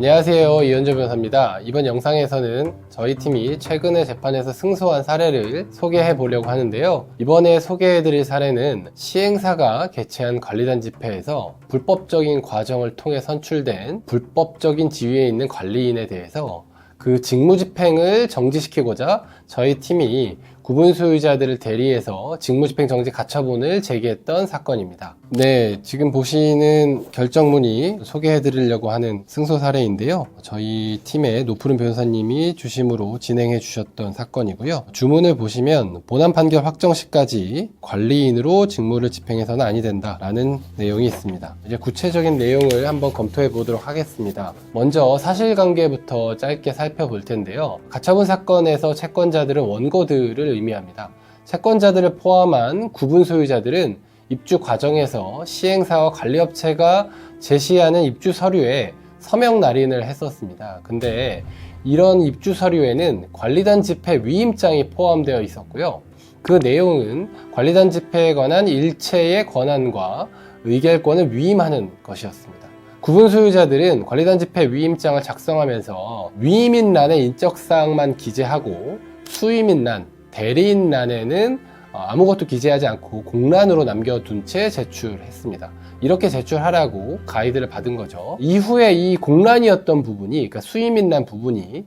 안녕하세요, 이현조 변호사입니다. 이번 영상에서는 저희 팀이 최근에 재판에서 승소한 사례를 소개해 보려고 하는데요. 이번에 소개해 드릴 사례는 시행사가 개최한 관리단 집회에서 불법적인 과정을 통해 선출된 불법적인 지위에 있는 관리인에 대해서 그 직무집행을 정지시키고자 저희 팀이 구분 소유자들을 대리해서 직무집행 정지 가처분을 제기했던 사건입니다. 네, 지금 보시는 결정문이 소개해 드리려고 하는 승소 사례인데요. 저희 팀의 노푸른 변호사님이 주심으로 진행해 주셨던 사건이고요. 주문을 보시면 본안 판결 확정 시까지 관리인으로 직무를 집행해서는 아니 된다 라는 내용이 있습니다. 이제 구체적인 내용을 한번 검토해 보도록 하겠습니다. 먼저 사실관계부터 짧게 살펴볼 텐데요. 가처분 사건에서 채권자들은 원고들을 의미합니다. 채권자들을 포함한 구분 소유자들은 입주 과정에서 시행사와 관리업체가 제시하는 입주 서류에 서명 날인을 했었습니다. 근데 이런 입주 서류에는 관리단 집회 위임장이 포함되어 있었고요. 그 내용은 관리단 집회에 관한 일체의 권한과 의결권을 위임하는 것이었습니다. 구분 소유자들은 관리단 집회 위임장을 작성하면서 위임인란에 인적사항만 기재하고 수임인란, 대리인란에는 아무것도 기재하지 않고 공란으로 남겨둔 채 제출했습니다. 이렇게 제출하라고 가이드를 받은 거죠. 이후에 이 공란이었던 부분이, 그러니까 수임인란 부분이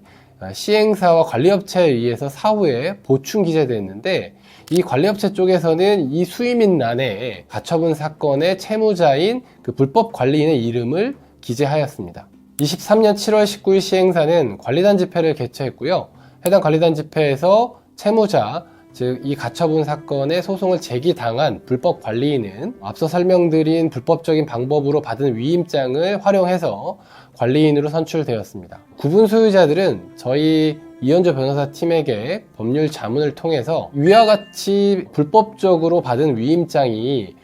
시행사와 관리업체에 의해서 사후에 보충 기재됐는데, 이 관리업체 쪽에서는 이 수임인란에 가처분 사건의 채무자인 그 불법 관리인의 이름을 기재하였습니다. 23년 7월 19일 시행사는 관리단 집회를 개최했고요. 해당 관리단 집회에서 채무자, 즉 이 가처분 사건의 소송을 제기당한 불법 관리인은 앞서 설명드린 불법적인 방법으로 받은 위임장을 활용해서 관리인으로 선출되었습니다. 구분 소유자들은 저희 이현조 변호사 팀에게 법률 자문을 통해서 위와 같이 불법적으로 받은 위임장이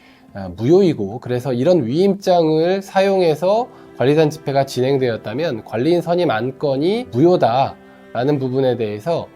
무효이고, 그래서 이런 위임장을 사용해서 관리단 집회가 진행되었다면 관리인 선임 안건이 무효다라는 부분에 대해서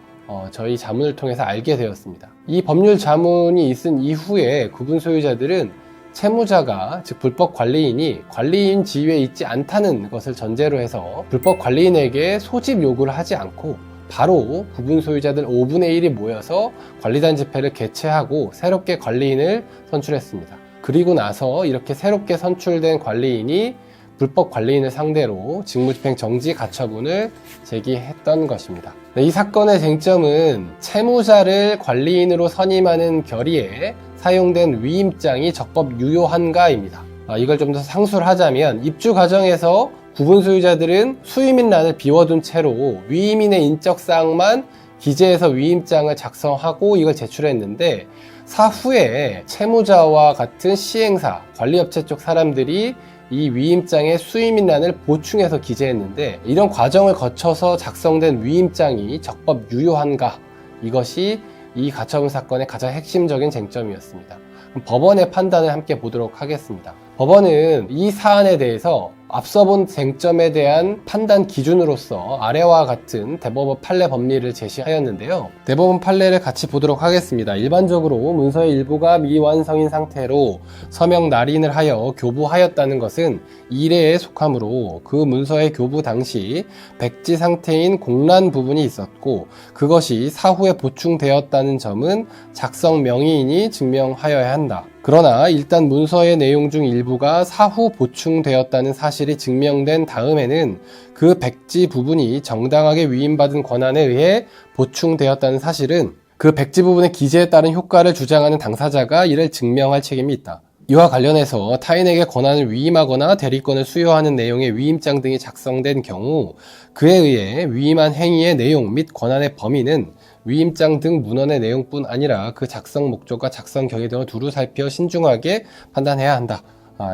저희 자문을 통해서 알게 되었습니다. 이 법률 자문이 있은 이후에 구분 소유자들은 채무자가, 즉 불법 관리인이 관리인 지위에 있지 않다는 것을 전제로 해서 불법 관리인에게 소집 요구를 하지 않고 바로 구분 소유자들 5분의 1이 모여서 관리단 집회를 개최하고 새롭게 관리인을 선출했습니다. 그리고 나서 이렇게 새롭게 선출된 관리인이 불법 관리인을 상대로 직무집행 정지 가처분을 제기했던 것입니다. 이 사건의 쟁점은 채무자를 관리인으로 선임하는 결의에 사용된 위임장이 적법 유효한가입니다. 이걸 좀 더 상수를 하자면, 입주 과정에서 구분 소유자들은 수임인란을 비워둔 채로 위임인의 인적사항만 기재해서 위임장을 작성하고 이걸 제출했는데, 사후에 채무자와 같은 시행사, 관리업체 쪽 사람들이 이 위임장에 수임인란을 보충해서 기재했는데, 이런 과정을 거쳐서 작성된 위임장이 적법 유효한가, 이것이 이 가처분 사건의 가장 핵심적인 쟁점이었습니다. 그럼 법원의 판단을 함께 보도록 하겠습니다. 법원은 이 사안에 대해서 앞서 본 쟁점에 대한 판단 기준으로서 아래와 같은 대법원 판례 법리를 제시하였는데요. 대법원 판례를 같이 보도록 하겠습니다. 일반적으로 문서의 일부가 미완성인 상태로 서명 날인을 하여 교부하였다는 것은 이례에 속하므로 그 문서의 교부 당시 백지 상태인 공란 부분이 있었고, 그것이 사후에 보충되었다는 점은 작성 명의인이 증명하여야 한다. 그러나 일단 문서의 내용 중 일부가 사후 보충되었다는 사실이 증명된 다음에는 그 백지 부분이 정당하게 위임받은 권한에 의해 보충되었다는 사실은 그 백지 부분의 기재에 따른 효과를 주장하는 당사자가 이를 증명할 책임이 있다. 이와 관련해서 타인에게 권한을 위임하거나 대리권을 수여하는 내용의 위임장 등이 작성된 경우 그에 의해 위임한 행위의 내용 및 권한의 범위는 위임장 등 문헌의 내용뿐 아니라 그 작성 목적과 작성 경위 등을 두루 살펴 신중하게 판단해야 한다.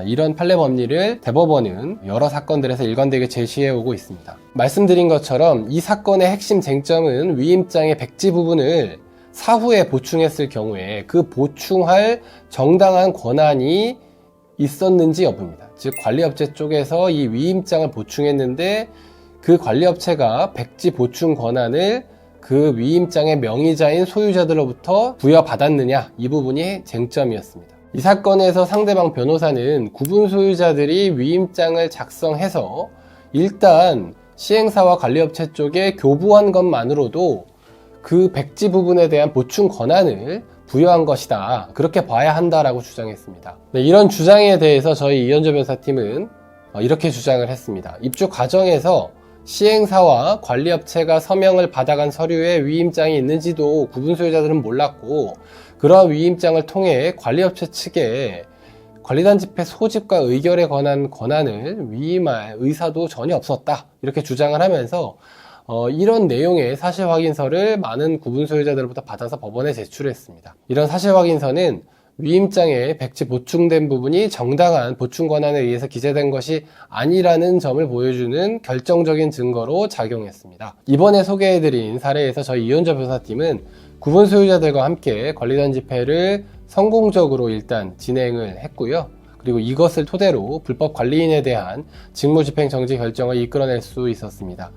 이런 판례 법리를 대법원은 여러 사건들에서 일관되게 제시해오고 있습니다. 말씀드린 것처럼 이 사건의 핵심 쟁점은 위임장의 백지 부분을 사후에 보충했을 경우에 그 보충할 정당한 권한이 있었는지 여부입니다. 즉 관리업체 쪽에서 이 위임장을 보충했는데 그 관리업체가 백지 보충 권한을 그 위임장의 명의자인 소유자들로부터 부여받았느냐, 이 부분이 쟁점이었습니다. 이 사건에서 상대방 변호사는 구분 소유자들이 위임장을 작성해서 일단 시행사와 관리업체 쪽에 교부한 것만으로도 그 백지 부분에 대한 보충 권한을 부여한 것이다. 그렇게 봐야 한다라고 주장했습니다. 네, 이런 주장에 대해서 저희 이현조 변사팀은 이렇게 주장을 했습니다. 입주 과정에서 시행사와 관리업체가 서명을 받아간 서류에 위임장이 있는지도 구분 소유자들은 몰랐고, 그러한 위임장을 통해 관리업체 측에 관리단 집회 소집과 의결에 관한 권한을 위임할 의사도 전혀 없었다. 이렇게 주장을 하면서 이런 내용의 사실 확인서를 많은 구분 소유자들로부터 받아서 법원에 제출했습니다. 이런 사실 확인서는 위임장에 백지 보충된 부분이 정당한 보충 권한에 의해서 기재된 것이 아니라는 점을 보여주는 결정적인 증거로 작용했습니다. 이번에 소개해드린 사례에서 저희 이현조 변사팀은 구분 소유자들과 함께 관리단 집회를 성공적으로 일단 진행을 했고요. 그리고 이것을 토대로 불법 관리인에 대한 직무집행 정지 결정을 이끌어낼 수 있었습니다.